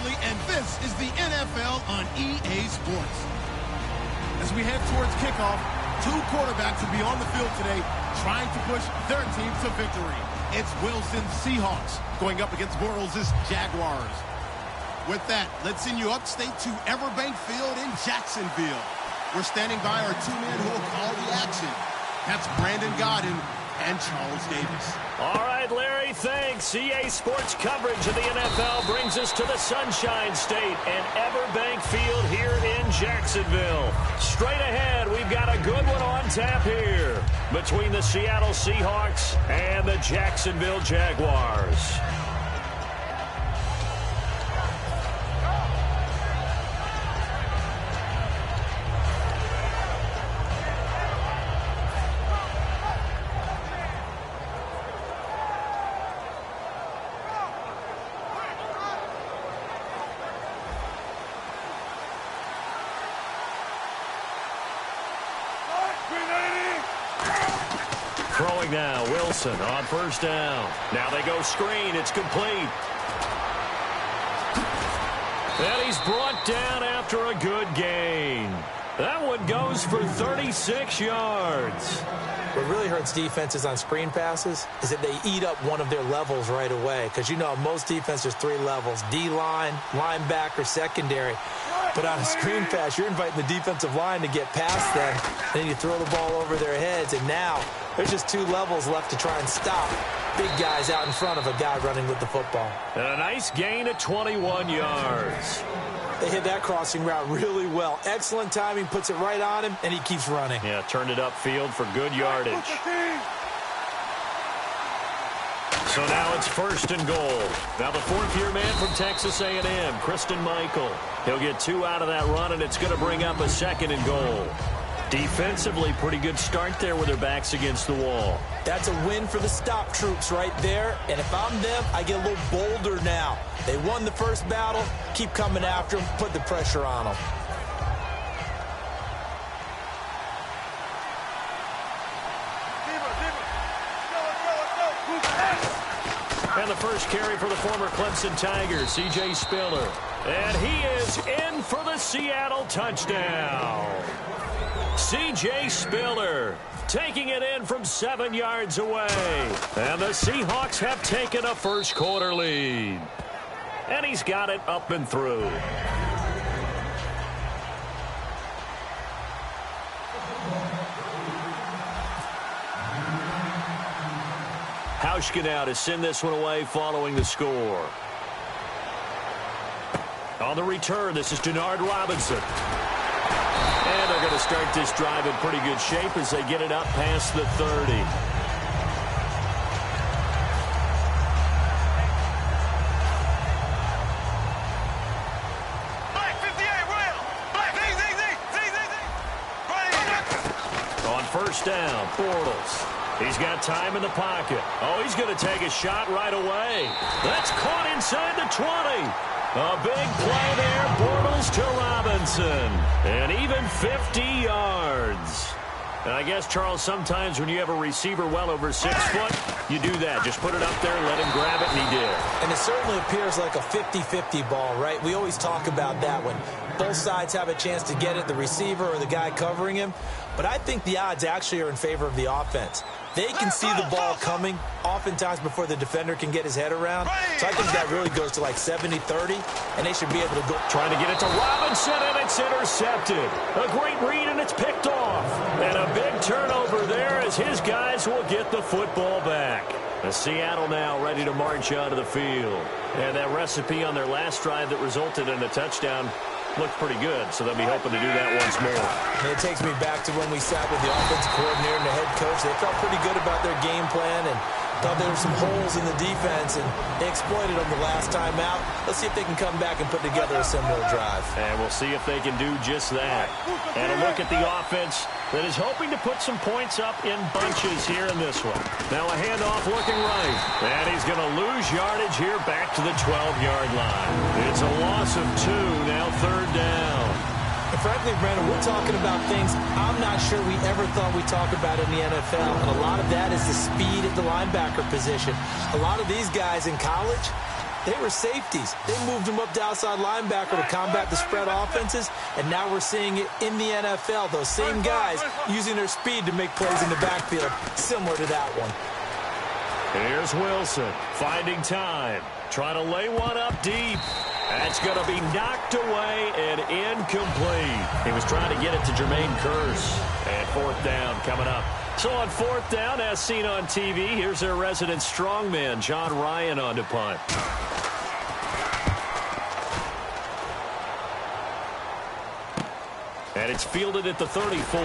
Bradley, and this is the NFL on EA Sports. As we head towards kickoff, two quarterbacks will be on the field today trying to push their team to victory. It's Wilson's Seahawks going up against Bortles' Jaguars. With that, let's send you upstate to Everbank Field in Jacksonville. We're standing by our two men who will call the action. That's Brandon Godden and Charles Davis. All right, Larry, thanks. EA Sports coverage of the NFL brings us to the Sunshine State and Everbank Field here in Jacksonville. Straight ahead, we've got a good one on tap here between the Seattle Seahawks and the Jacksonville Jaguars. Throwing now, Wilson on first down. Now they go screen. It's complete. And he's brought down after a good gain. That one goes for 36 yards. What really hurts defenses on screen passes is that they eat up one of their levels right away. Because, you know, most defense, there's three levels. D-line, linebacker, secondary. But on a screen pass, you're inviting the defensive line to get past them. Then you throw the ball over their heads. And now there's just two levels left to try and stop big guys out in front of a guy running with the football. And a nice gain of 21 yards. They hit that crossing route really well. Excellent timing, puts it right on him, and he keeps running. Yeah, turned it upfield for good yardage. So now it's first and goal. Now the fourth-year man from Texas A&M, Christine Michael. He'll get two out of that run, and it's going to bring up a second and goal. Defensively, pretty good start there with their backs against the wall. That's a win for the stop troops right there. And if I'm them, I get a little bolder now. They won the first battle. Keep coming after them. Put the pressure on them. And the first carry for the former Clemson Tigers, C.J. Spiller. And he is in for the Seattle touchdown. C.J. Spiller taking it in from 7 yards away. And the Seahawks have taken a first quarter lead. And he's got it up and through. Hauschka now to send this one away following the score. On the return, this is Denard Robinson. And they're going to start this drive in pretty good shape as they get it up past the 30. Black 58, Will. Black, On first down, Bortles. He's got time in the pocket. Oh, he's going to take a shot right away. That's caught inside the 20. A big play there, Bortles to Robinson. And even 50 yards. And I guess, Charles, sometimes when you have a receiver well over 6 foot, you do that. Just put it up there, let him grab it, and he did. And it certainly appears like a 50-50 ball, right? We always talk about that when both sides have a chance to get it, the receiver or the guy covering him. But I think the odds actually are in favor of the offense. They can see the ball coming oftentimes before the defender can get his head around. So I think that really goes to like 70-30, and they should be able to go. Trying to get it to Robinson, and it's intercepted. A great read, and it's picked off. And a big turnover there as his guys will get the football back. The Seattle now ready to march out of the field. And that recipe on their last drive that resulted in a touchdown looked pretty good, so they'll be hoping to do that once more. And it takes me back to when we sat with the offensive coordinator and the head coach. They felt pretty good about their game plan and thought there were some holes in the defense, and they exploited them the last time out. Let's see if they can come back and put together a similar drive. And we'll see if they can do just that. And a look at the offense that is hoping to put some points up in bunches here in this one. Now a handoff looking right. And he's going to lose yardage here back to the 12-yard line. It's a loss of 2, now third down. And frankly, Brandon, we're talking about things I'm not sure we ever thought we'd talk about in the NFL. And a lot of that is the speed at the linebacker position. A lot of these guys in college, They were safeties. They moved them up to outside linebacker to combat the spread offenses, and now we're seeing it in the NFL. Those same guys using their speed to make plays in the backfield, similar to that one. Here's Wilson, finding time, trying to lay one up deep. That's going to be knocked away and incomplete. He was trying to get it to Jermaine Kearse. And fourth down coming up. So on fourth down, as seen on TV, here's their resident strongman, John Ryan, on to punt. And it's fielded at the 34.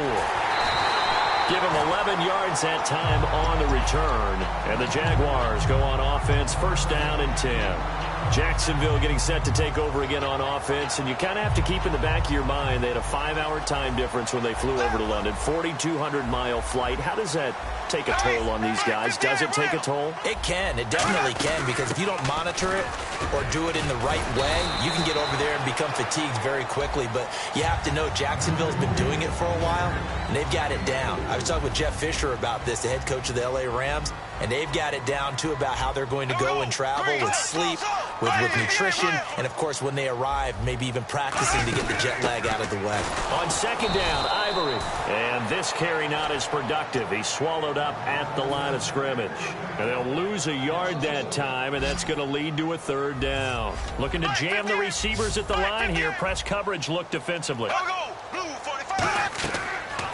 Give him 11 yards that time on the return. And the Jaguars go on offense, first down and 10. Jacksonville getting set to take over again on offense, and you kind of have to keep in the back of your mind they had a 5-hour time difference when they flew over to London, 4,200-mile flight. How does that take a toll on these guys? Does it take a toll? It can. It definitely can, because if you don't monitor it or do it in the right way, you can get over there and become fatigued very quickly. But you have to know Jacksonville's been doing it for a while, and they've got it down. I was talking with Jeff Fisher about this, the head coach of the L.A. Rams, and they've got it down, too, about how they're going to go and travel with sleep, with nutrition, and, of course, when they arrive, maybe even practicing to get the jet lag out of the way. On second down, Ivory. And this carry not as productive. He's swallowed up at the line of scrimmage. And they'll lose a yard that time, and that's going to lead to a third down. Looking to jam the receivers at the line here. Press coverage look defensively.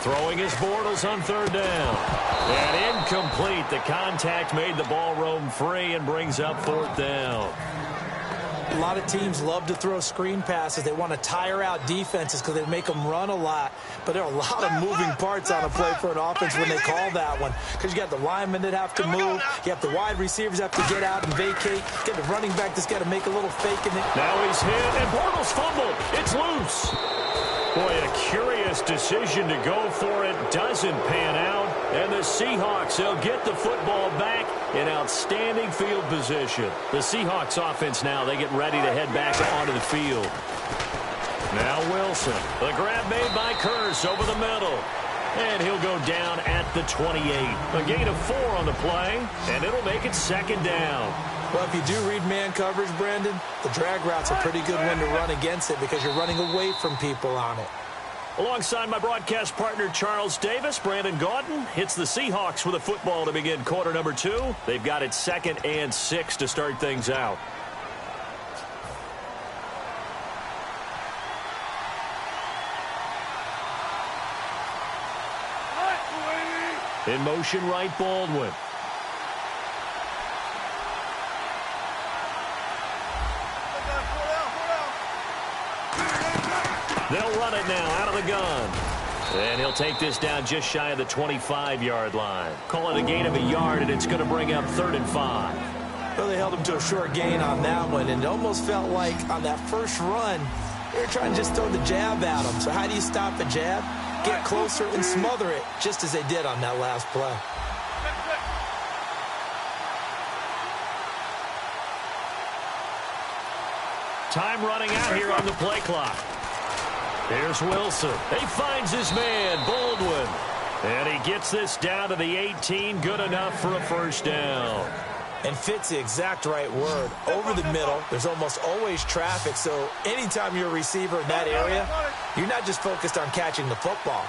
Throwing his Bortles on third down. And incomplete. The contact made the ball roam free and brings up fourth down. A lot of teams love to throw screen passes. They want to tire out defenses because they make them run a lot. But there are a lot of moving parts on a play for an offense when they call that one. Because you got the linemen that have to move. You have the wide receivers have to get out and vacate. You got the running back that's got to make a little fake in it. Now he's hit, and Bortles fumbled. It's loose. Boy, a curious decision to go for it. Doesn't pan out. And the Seahawks, they'll get the football back in outstanding field position. The Seahawks offense now, they get ready to head back onto the field. Now Wilson. The grab made by Kearse over the middle. And he'll go down at the 28. A gain of 4 on the play, and it'll make it second down. Well, if you do read man coverage, Brandon, the drag route's a pretty good one to run against it because you're running away from people on it. Alongside my broadcast partner, Charles Davis, Brandon Gaudin hits the Seahawks with a football to begin quarter number 2. They've got it second and 6 to start things out. In motion, right, Baldwin. They'll run it now out of the gun. And he'll take this down just shy of the 25-yard line. Call it a gain of a yard, and it's going to bring up 3rd and 5. Well, they held him to a short gain on that one, and it almost felt like on that first run, they were trying to just throw the jab at him. So how do you stop a jab? Get closer and smother it, just as they did on that last play. Time running out here on the play clock. Here's Wilson. He finds his man, Baldwin. And he gets this down to the 18. Good enough for a first down. And fit's the exact right word. Over the middle, there's almost always traffic. So anytime you're a receiver in that area, you're not just focused on catching the football.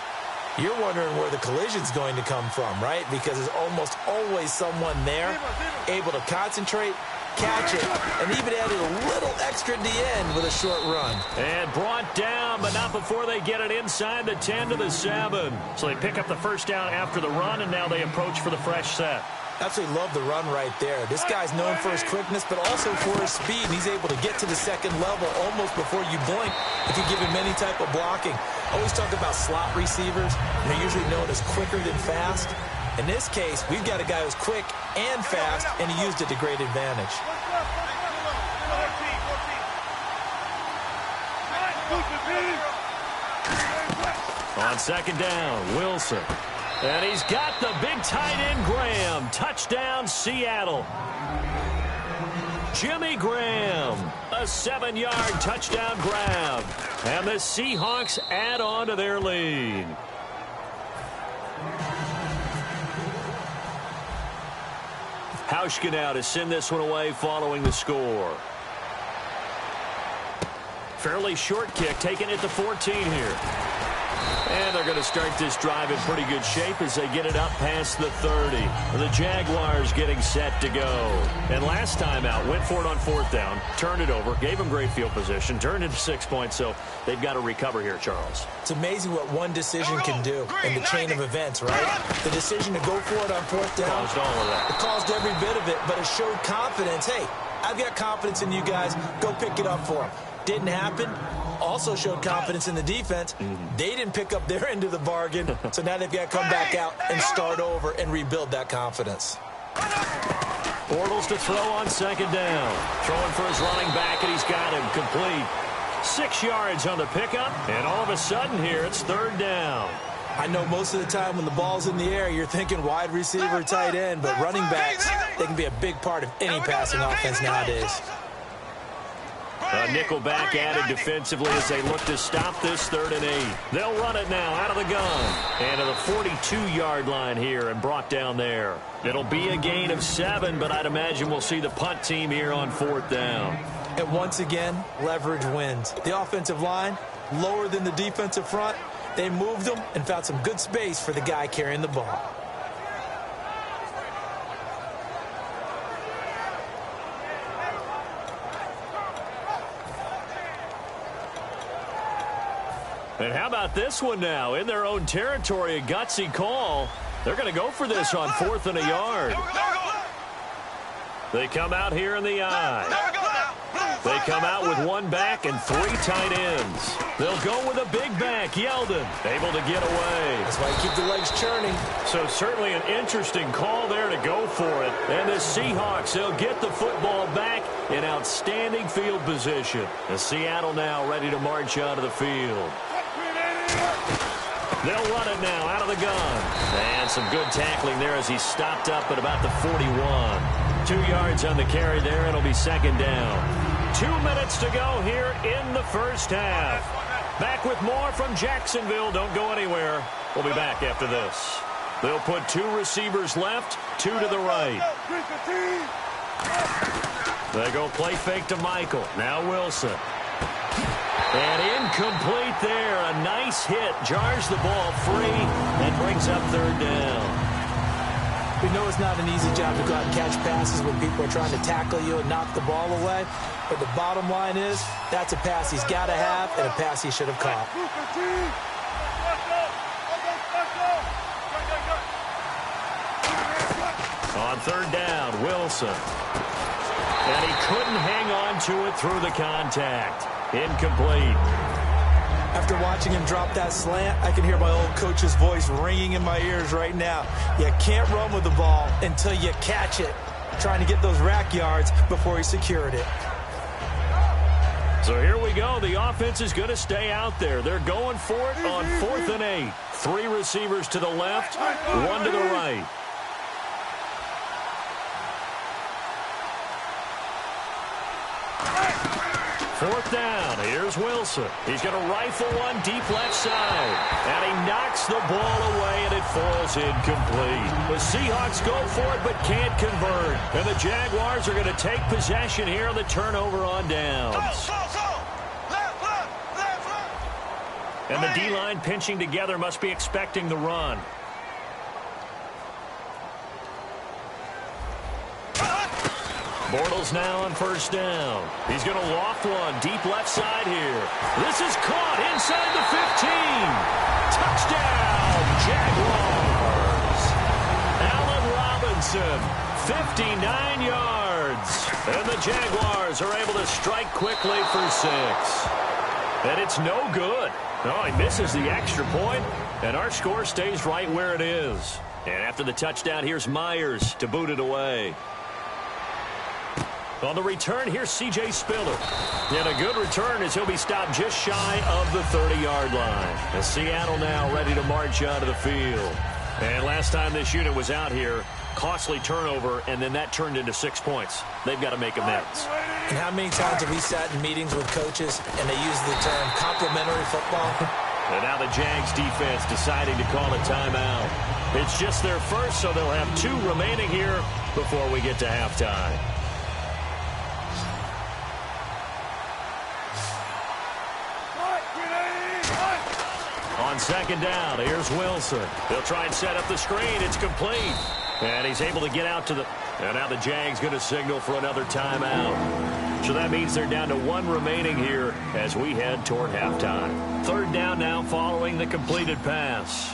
You're wondering where the collision's going to come from, right? Because there's almost always someone there able to concentrate, catch it, and even added a little extra at the end with a short run. And brought down, but not before they get it inside the 10 to the 7. So they pick up the first down after the run, and now they approach for the fresh set. Absolutely love the run right there. This guy's known for his quickness, but also for his speed. And he's able to get to the second level almost before you blink if you give him any type of blocking. I always talk about slot receivers, and they're usually known as quicker than fast. In this case, we've got a guy who's quick and fast, and he used it to great advantage. On second down, Wilson. And he's got the big tight end, Graham. Touchdown, Seattle. Jimmy Graham, a 7-yard touchdown grab. And the Seahawks add on to their lead. Hauschka now to send this one away following the score. Fairly short kick, taking it to 14 here. And they're going to start this drive in pretty good shape as they get it up past the 30. The Jaguars getting set to go. And last time out, went for it on 4th down, turned it over, gave them great field position, turned it to 6 points, so they've got to recover here, Charles. It's amazing what one decision can do in the chain of events, right? The decision to go for it on 4th down. Caused all of that. It caused every bit of it, but it showed confidence. Hey, I've got confidence in you guys. Go pick it up for them. Didn't happen. Also showed confidence in the defense. They didn't pick up their end of the bargain, so now they've got to come back out and start over and rebuild that confidence. Bortles to throw on 2nd down. Throwing for his running back, and he's got him complete. 6 yards on the pickup, and all of a sudden here, it's 3rd down. I know most of the time when the ball's in the air, you're thinking wide receiver, tight end, but running backs, they can be a big part of any passing offense nowadays. A nickel back added defensively as they look to stop this 3rd and 8. They'll run it now out of the gun. And to the 42-yard line here and brought down there. It'll be a gain of 7, but I'd imagine we'll see the punt team here on 4th down. And once again, leverage wins. The offensive line, lower than the defensive front. They moved them and found some good space for the guy carrying the ball. And how about this one now? In their own territory, a gutsy call. They're going to go for this on 4th and a yard. They come out here in the I. They come out with 1 back and 3 tight ends. They'll go with a big back, Yeldon, able to get away. That's why you keep the legs churning. So certainly an interesting call there to go for it. And the Seahawks, they'll get the football back in outstanding field position. And Seattle now ready to march out of the field. They'll run it now out of the gun. And some good tackling there as he stopped up at about the 41. 2 yards on the carry there. It'll be 2nd down. 2 minutes to go here in the first half. Back with more from Jacksonville. Don't go anywhere. We'll be back after this. They'll put 2 receivers left, 2 to the right. They go play fake to Michael. Now Wilson. And incomplete there. A nice hit. Jars the ball free and brings up 3rd down. We know it's not an easy job to go out and catch passes when people are trying to tackle you and knock the ball away. But the bottom line is, that's a pass he's got to have and a pass he should have caught. On 3rd down, Wilson. And he couldn't hang on to it through the contact. Incomplete. After watching him drop that slant, I can hear my old coach's voice ringing in my ears right now. You can't run with the ball until you catch it. Trying to get those rack yards before he secured it. So here we go. The offense is going to stay out there. They're going for it on 4th and 8. 3 receivers to the left, 1 to the right. Fourth down. Here's Wilson. He's going to rifle one deep left side. And he knocks the ball away, and it falls incomplete. The Seahawks go for it but can't convert. And the Jaguars are going to take possession here on the turnover on downs. And the D-line pinching together must be expecting the run. Bortles now on first down. He's going to loft one deep left side here. This is caught inside the 15. Touchdown, Jaguars. Allen Robinson, 59 yards. And the Jaguars are able to strike quickly for 6. And it's no good. Oh, he misses the extra point, and our score stays right where it is. And after the touchdown, here's Myers to boot it away. On the return, here's C.J. Spiller. And a good return as he'll be stopped just shy of the 30-yard line. And Seattle now ready to march out of the field. And last time this unit was out here, costly turnover, and then that turned into 6 points. They've got to make amends. And how many times have we sat in meetings with coaches and they use the term complimentary football? And now the Jags defense deciding to call a timeout. It's just their first, so they'll have 2 remaining here before we get to halftime. On second down, here's Wilson. He'll try and set up the screen. It's complete. And he's able to get out to the... And now the Jags going to signal for another timeout. So that means they're down to 1 remaining here as we head toward halftime. Third down now following the completed pass.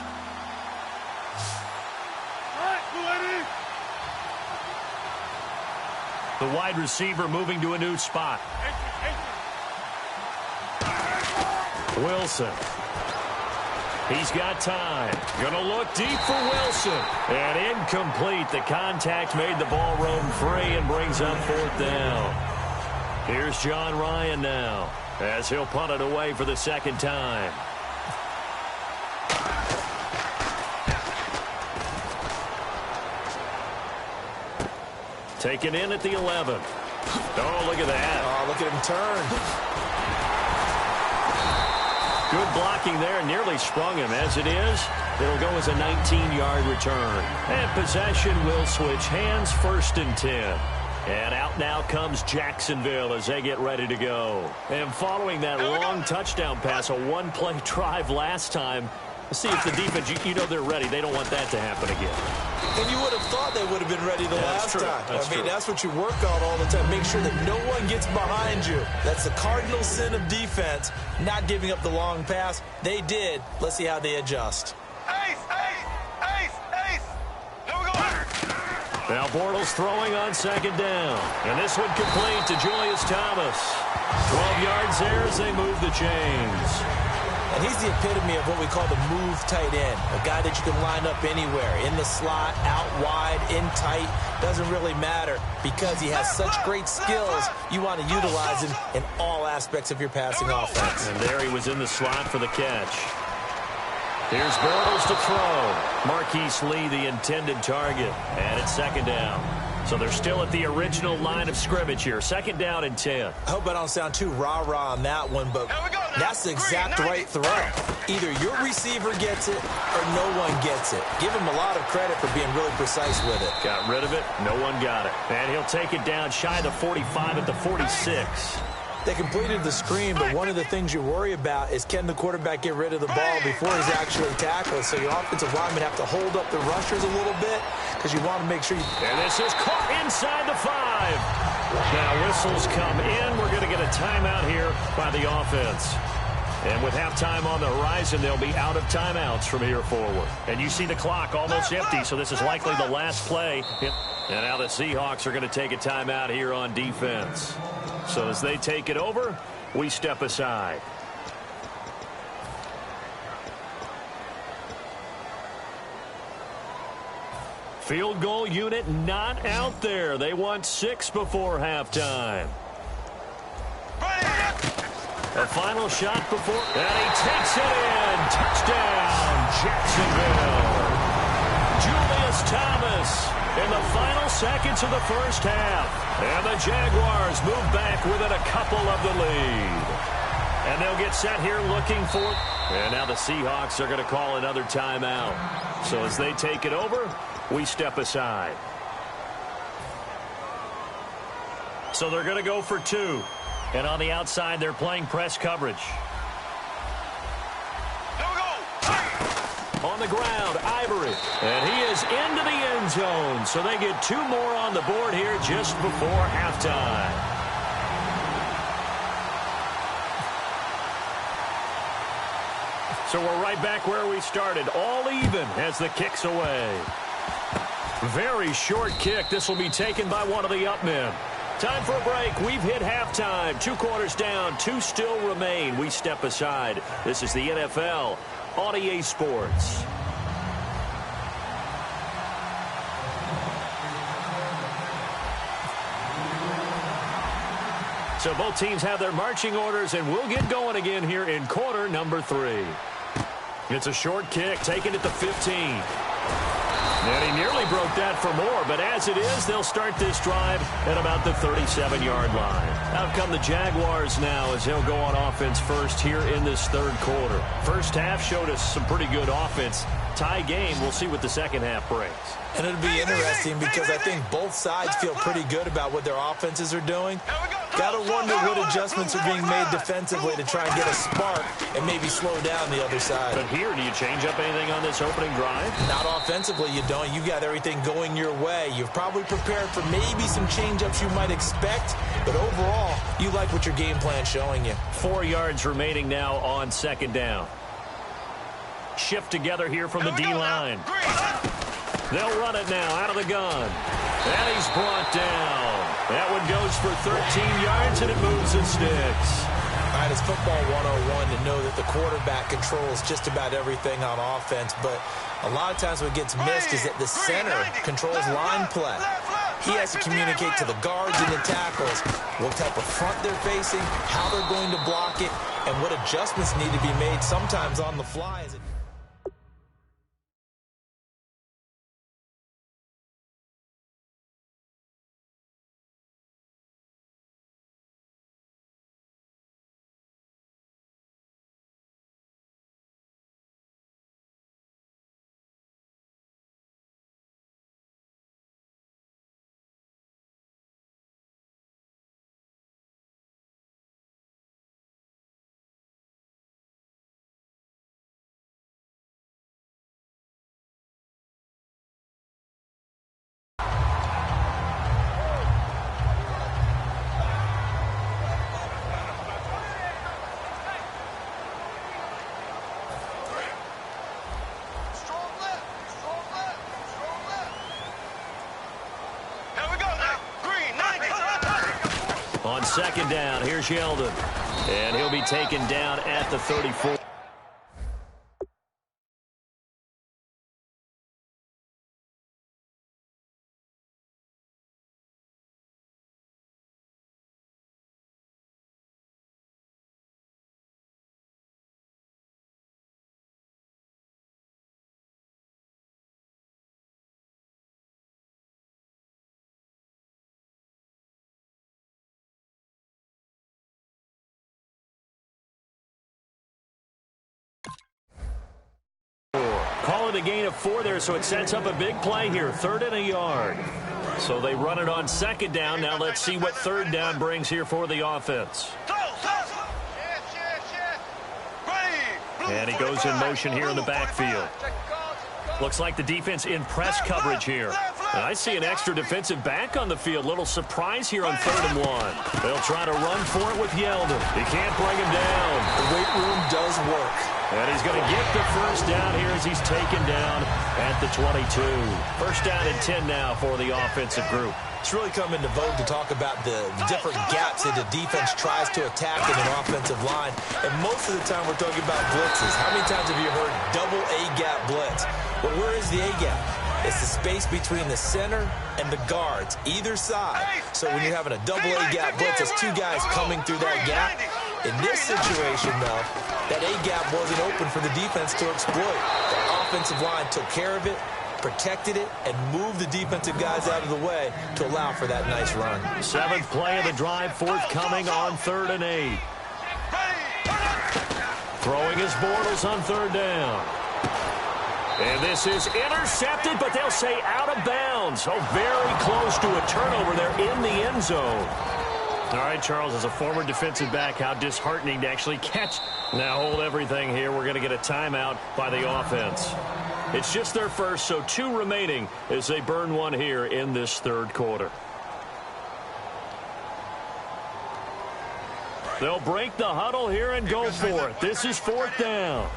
The wide receiver moving to a new spot. Wilson. He's got time. Going to look deep for Wilson. And incomplete. The contact made the ball roam free and brings up 4th down. Here's John Ryan now as he'll punt it away for the second time. Taken in at the 11. Oh, look at that. Oh, look at him turn. Good blocking there. Nearly sprung him. As it is, it'll go as a 19-yard return. And possession will switch hands, 1st and 10. And out now comes Jacksonville as they get ready to go. And following that long touchdown pass, a 1-play drive last time, let's see if the defense, you know they're ready. They don't want that to happen again. And you would have thought they would have been ready the last time. I mean, that's what you work on all the time. Make sure that no one gets behind you. That's the cardinal sin of defense, not giving up the long pass. They did. Let's see how they adjust. Ace, ace, ace, ace. Here we go. Now Bortles throwing on second down. And this one complete to Julius Thomas. 12 yards there as they move the chains. And he's the epitome of what we call the move tight end. A guy that you can line up anywhere. In the slot, out wide, in tight. Doesn't really matter because he has such great skills. You want to utilize him in all aspects of your passing offense. And there he was in the slot for the catch. Here's Bortles to throw. Marquise Lee, the intended target. And it's second down. So they're still at the original line of scrimmage here. Second down and 10. I hope I don't sound too rah-rah on that one, but that's the exact right throw. Either your receiver gets it or no one gets it. Give him a lot of credit for being really precise with it. Got rid of it. No one got it. And he'll take it down shy of the 45 at the 46. They completed the screen, but one of the things you worry about is can the quarterback get rid of the ball before he's actually tackled. So your offensive linemen have to hold up the rushers a little bit because you want to make sure you... And this is caught inside the 5. Now whistles come in. We're going to get a timeout here by the offense. And with halftime on the horizon, they'll be out of timeouts from here forward. And you see the clock almost empty, so this is likely the last play. And now the Seahawks are going to take a timeout here on defense. So as they take it over, we step aside. Field goal unit not out there. They want 6 before halftime. A final shot before, and he takes it in. Touchdown, Jacksonville. Julius Thomas in the final seconds of the first half. And the Jaguars move back within a couple of the lead. And they'll get set here looking for... And now the Seahawks are going to call another timeout. So as they take it over, we step aside. So they're going to go for 2. And on the outside, they're playing press coverage. On the ground, Ivory. And he is into the end zone. So they get 2 more on the board here just before halftime. So we're right back where we started. All even as the kick's away. Very short kick. This will be taken by one of the up men. Time for a break. We've hit halftime. 2 quarters down. 2 still remain. We step aside. This is the NFL on EA Sports. So both teams have their marching orders, and we'll get going again here in quarter number 3. It's a short kick taken at the 15. And he nearly broke that for more, but as it is, they'll start this drive at about the 37-yard line. Out come the Jaguars now as they'll go on offense first here in this third quarter. First half showed us some pretty good offense. Tie game, we'll see what the second half brings. And it'll be interesting because I think both sides feel pretty good about what their offenses are doing. Got to wonder what adjustments are being made defensively to try and get a spark and maybe slow down the other side. But here, do you change up anything on this opening drive? Not offensively, you don't. You got everything going your way. You've probably prepared for maybe some change-ups you might expect, but overall, you like what your game plan's showing you. 4 yards remaining now on second down. Shift together here from the D-line. They'll run it now out of the gun. And he's brought down. That one goes for 13 yards, and it moves and sticks. All right, it's football 101 to know that the quarterback controls just about everything on offense, but a lot of times what gets missed is that the center controls line play. He has to communicate to the guards and the tackles what type of front they're facing, how they're going to block it, and what adjustments need to be made sometimes on the fly. On second down, here's Yeldon. And he'll be taken down at the 34. Call it a gain of 4 there, so it sets up a big play here. 3rd and a yard. So they run it on second down. Now let's see what third down brings here for the offense. And he goes in motion here in the backfield. Looks like the defense in press coverage here. And I see an extra defensive back on the field. Little surprise here on 3rd and 1. They'll try to run for it with Yeldon. He can't bring him down. The weight room does work. And he's going to get the first down here as he's taken down at the 22. First down and 10 now for the offensive group. It's really come into vogue to talk about the different gaps that the defense tries to attack in an offensive line. And most of the time we're talking about blitzes. How many times have you heard double A-gap blitz? Well, where is the A-gap? It's the space between the center and the guards, either side. So when you're having a double A-gap blitz, it's 2 guys coming through that gap. In this situation, though, that A-gap wasn't open for the defense to exploit. The offensive line took care of it, protected it, and moved the defensive guys out of the way to allow for that nice run. 7th play of the drive, forthcoming on 3rd and 8. Throwing his Bortles on 3rd down. And this is intercepted, but they'll say out of bounds. Oh, very close to a turnover there in the end zone. All right, Charles, as a former defensive back, how disheartening to actually catch. Now hold everything here. We're going to get a timeout by the offense. It's just their first, so 2 remaining as they burn one here in this 3rd quarter. They'll break the huddle here and go for it. This is 4th down.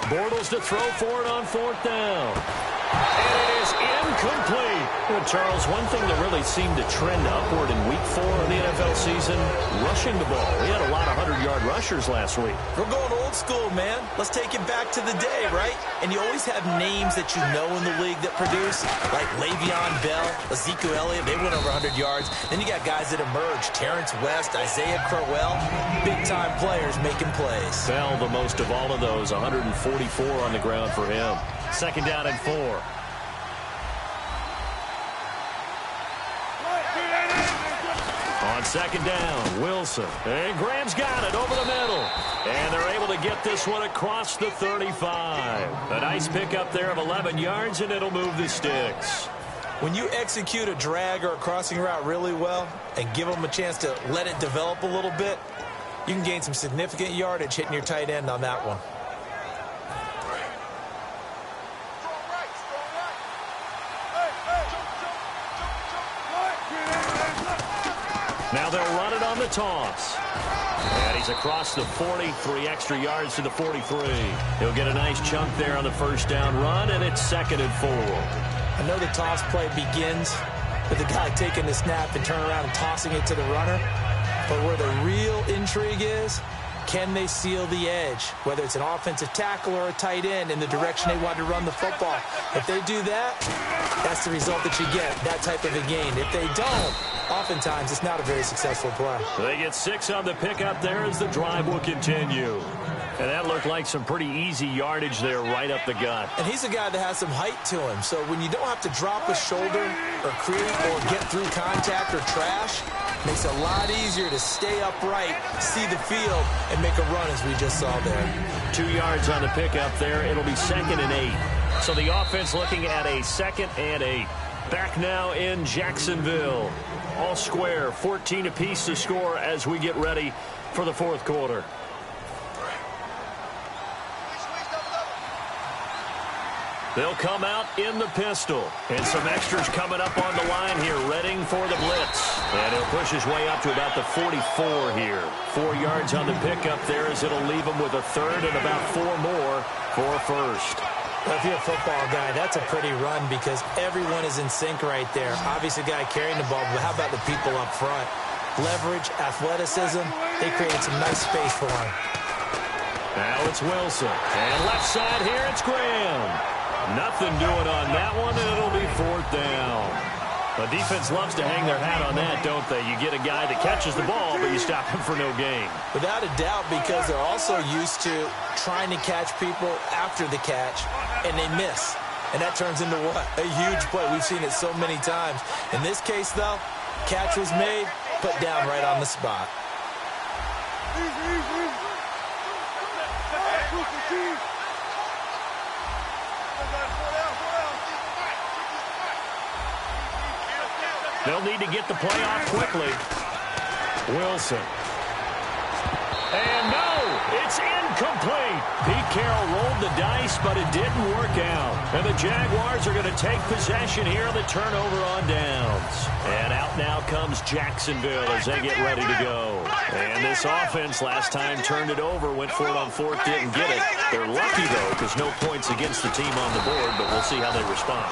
Bortles to throw for it on 4th down. And it is incomplete. Well, Charles, one thing that really seemed to trend upward in Week 4 of the NFL season, rushing the ball. We had a lot of 100-yard rushers last week. We're going old school, man. Let's take it back to the day, right? And you always have names that you know in the league that produce, like Le'Veon Bell, Ezekiel Elliott. They went over 100 yards. Then you got guys that emerge, Terrence West, Isaiah Crowell, big-time players making plays. Bell, the most of all of those, 144 on the ground for him. Second down and 4. On second down, Wilson. And Graham's got it over the middle. And they're able to get this one across the 35. A nice pickup there of 11 yards, and it'll move the sticks. When you execute a drag or a crossing route really well and give them a chance to let it develop a little bit, you can gain some significant yardage hitting your tight end on that one. Now they'll run it on the toss. And he's across the 40, 3 extra yards to the 43. He'll get a nice chunk there on the first down run, and it's 2nd and 4. I know the toss play begins with the guy taking the snap and turning around and tossing it to the runner. But where the real intrigue is, can they seal the edge, whether it's an offensive tackle or a tight end, in the direction they want to run the football? If they do that, that's the result that you get, that type of a gain. If they don't, oftentimes it's not a very successful play. They get 6 on the pickup there as the drive will continue. And that looked like some pretty easy yardage there right up the gut. And he's a guy that has some height to him. So when you don't have to drop a shoulder or create or get through contact or trash, it makes it a lot easier to stay upright, see the field, and make a run as we just saw there. 2 yards on the pickup there. It'll be 2nd and 8. So the offense looking at a 2nd and 8. Back now in Jacksonville. All square, 14 apiece to score as we get ready for the 4th quarter. They'll come out in the pistol. And some extras coming up on the line here, readying for the blitz. And he'll push his way up to about the 44 here. 4 yards on the pickup there as it'll leave him with a 3rd and about 4 more for 1st. Well, if you're a football guy, that's a pretty run because everyone is in sync right there. Obviously, the guy carrying the ball, but how about the people up front? Leverage, athleticism, they created some nice space for him. Now it's Wilson. And left side here, it's Graham. Nothing doing on that one, and it'll be 4th down. The defense loves to hang their hat on that, don't they? You get a guy that catches the ball, but you stop him for no gain. Without a doubt, because they're also used to trying to catch people after the catch, and they miss. And that turns into what? A huge play. We've seen it so many times. In this case, though, catch was made, put down right on the spot. They'll need to get the play off quickly. Wilson. And no, it's incomplete. Pete Carroll rolled the dice, but it didn't work out. And the Jaguars are going to take possession here on the turnover on downs. And out now comes Jacksonville as they get ready to go. And this offense last time turned it over, went for it on 4th, didn't get it. They're lucky, though, because no points against the team on the board, but we'll see how they respond.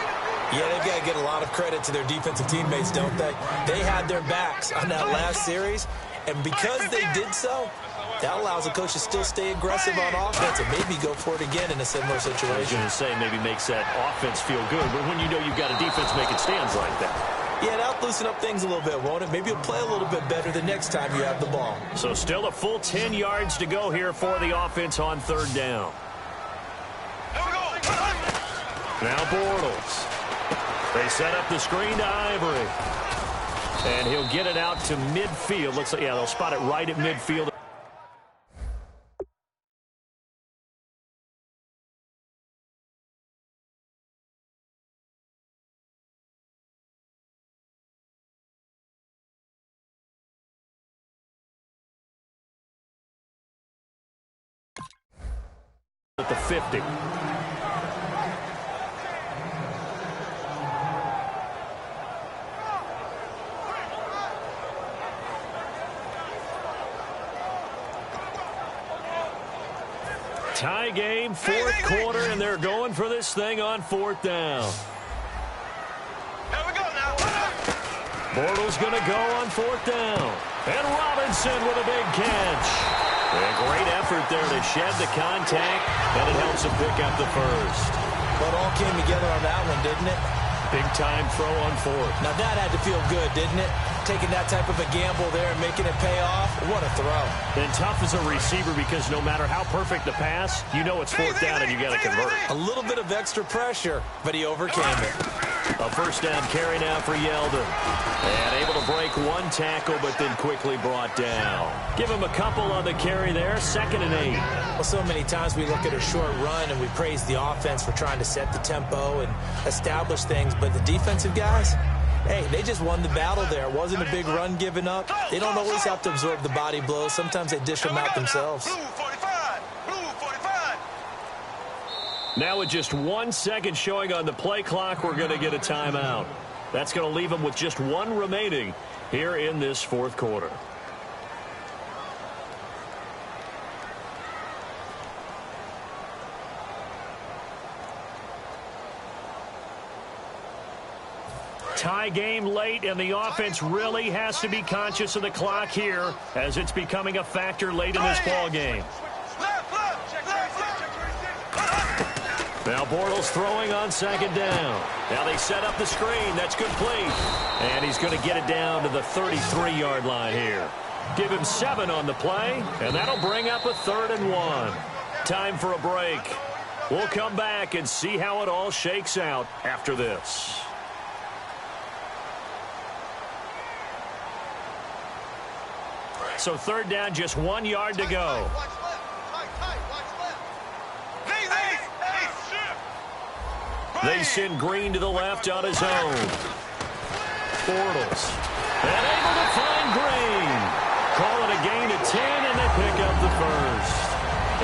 Yeah, they've got to get a lot of credit to their defensive teammates, don't they? They had their backs on that last series, and because they did so, that allows the coach to still stay aggressive on offense and maybe go for it again in a similar situation. I was going to say maybe makes that offense feel good, but when you know you've got a defense making stands like that. Yeah, that'll loosen up things a little bit, won't it? Maybe you'll play a little bit better the next time you have the ball. So still a full 10 yards to go here for the offense on 3rd down. Now Bortles. They set up the screen to Ivory. And he'll get it out to midfield. Looks like, yeah, they'll spot it right at midfield. At the 50. Tie game, fourth quarter, and they're going for this thing on fourth down. Here we go now. Bortles going to go on fourth down. And Robinson with a big catch. A great effort there to shed the contact, and it helps him pick up the first. Well, it all came together on that one, didn't it? Big-time throw on fourth. Now, that had to feel good, didn't it? Taking that type of a gamble there and making it pay off. What a throw. And tough as a receiver because no matter how perfect the pass, you know it's fourth down and you got to convert. A little bit of extra pressure, but he overcame it. A first down carry now for Yeldon. And able to break one tackle, but then quickly brought down. Give him a couple on the carry there, 2nd and 8. Well, so many times we look at a short run and we praise the offense for trying to set the tempo and establish things, but the defensive guys, hey, they just won the battle there. It wasn't a big run given up. They don't always have to absorb the body blows. Sometimes they dish them out themselves. Blue 45. Blue 45. Now with just 1 second showing on the play clock, we're going to get a timeout. That's going to leave them with just one remaining here in this fourth quarter. Tie game late, and the offense really has to be conscious of the clock here as it's becoming a factor late in this ball game. Now Bortles throwing on 2nd down. Now they set up the screen. That's complete. And he's going to get it down to the 33-yard line here. Give him 7 on the play, and that'll bring up a 3rd and 1. Time for a break. We'll come back and see how it all shakes out after this. So 3rd down, just 1 yard to go. They send Green to the left on his own. Bortles. And able to find Green. Call it a gain of 10, and they pick up the first.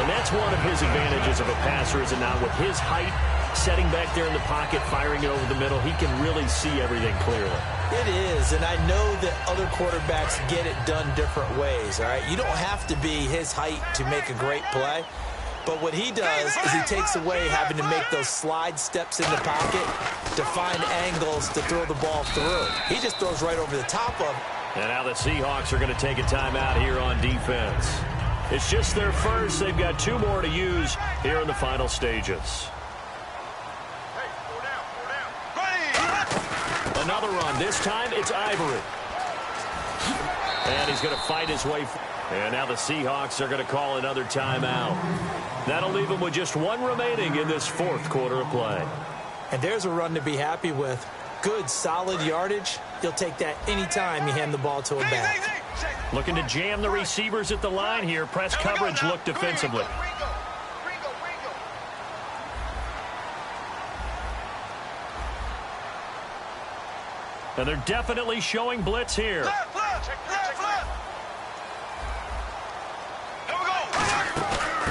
And that's one of his advantages of a passer, is it not? With his height, setting back there in the pocket, firing it over the middle, he can really see everything clearly. It is, and I know that other quarterbacks get it done different ways, all right? You don't have to be his height to make a great play. But what he does is he takes away having to make those slide steps in the pocket to find angles to throw the ball through. He just throws right over the top of it. And now the Seahawks are going to take a timeout here on defense. It's just their first. They've got 2 more to use here in the final stages. Another run. This time it's Ivory. And he's going to fight his way. And now the Seahawks are going to call another timeout. That'll leave them with just 1 remaining in this fourth quarter of play. And there's a run to be happy with. Good, solid yardage. You'll take that anytime you hand the ball to a back. Looking to jam the receivers at the line here. Press coverage look defensively. And they're definitely showing blitz here.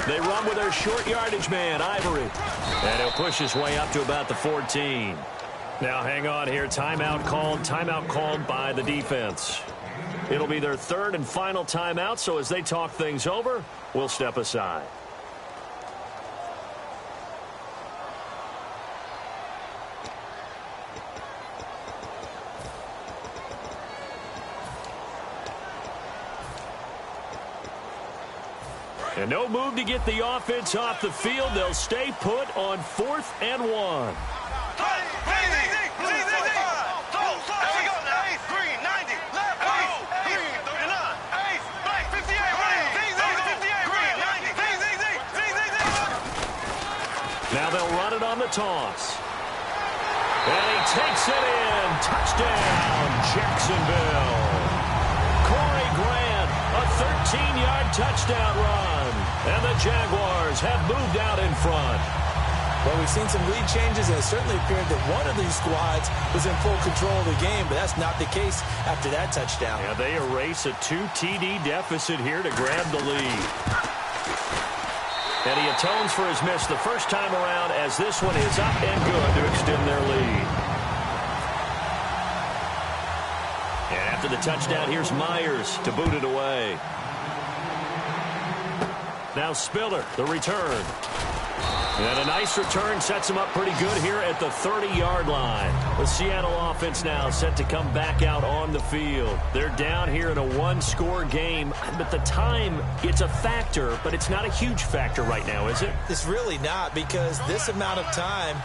They run with their short yardage man, Ivory. And he'll push his way up to about the 14. Now hang on here. Timeout called by the defense. It'll be their 3rd and final timeout, so as they talk things over, we'll step aside. And no move to get the offense off the field. They'll stay put on 4th and 1. Now they'll run it on the toss. And he takes it in. Touchdown, Jacksonville. Corey Grant, a 13-yard touchdown run. And the Jaguars have moved out in front. Well, we've seen some lead changes, and it certainly appeared that one of these squads was in full control of the game, but that's not the case after that touchdown. Yeah, they erase a 2 TD deficit here to grab the lead. And he atones for his miss the first time around, as this one is up and good to extend their lead. And after the touchdown, here's Myers to boot it away. Now Spiller, the return. And a nice return sets him up pretty good here at the 30-yard line. The Seattle offense now set to come back out on the field. They're down here in a one-score game. But the time, it's a factor, but it's not a huge factor right now, is it? It's really not, because this amount of time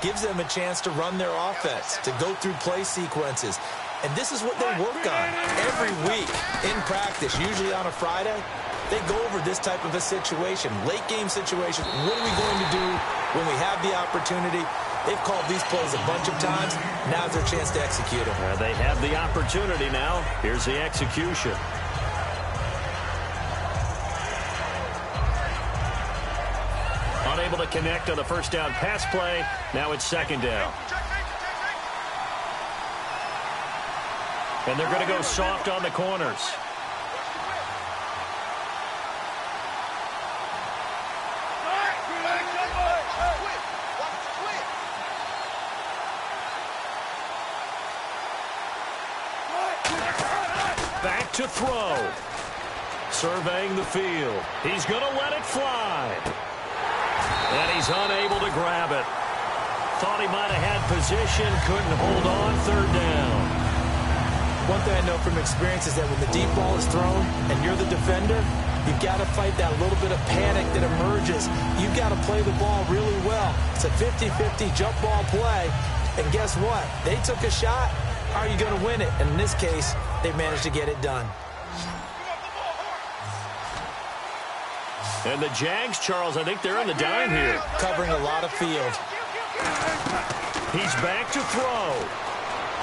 gives them a chance to run their offense, to go through play sequences. And this is what they work on every week in practice, usually on a Friday. They go over this type of a situation, late-game situation. What are we going to do when we have the opportunity? They've called these plays a bunch of times. Now's their chance to execute them. They have the opportunity now. Here's the execution. Unable to connect on the first down pass play. Now it's second down. And they're going to go soft on the corners. Back to throw. Surveying the field. He's going to let it fly. And he's unable to grab it. Thought he might have had position. Couldn't hold on. Third down. One thing I know from experience is that when the deep ball is thrown and you're the defender, you've got to fight that little bit of panic that emerges. You've got to play the ball really well. It's a 50-50 jump ball play. And guess what? They took a shot. How are you going to win it? And in this case, they managed to get it done. And the Jags, Charles, I think they're on the dime here. Covering a lot of field. He's back to throw.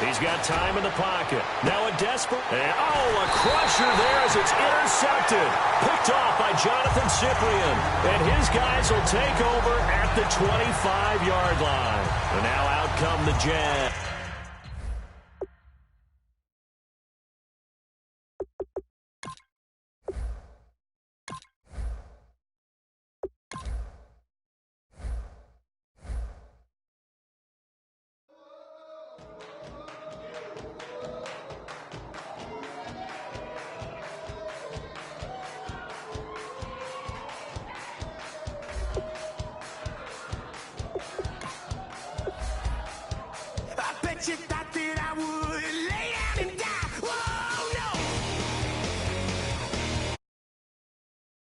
He's got time in the pocket. Now a desperate. And, a crusher there as it's intercepted. Picked off by Jonathan Cyprien. And his guys will take over at the 25-yard line. And now out come the Jags. Bet you that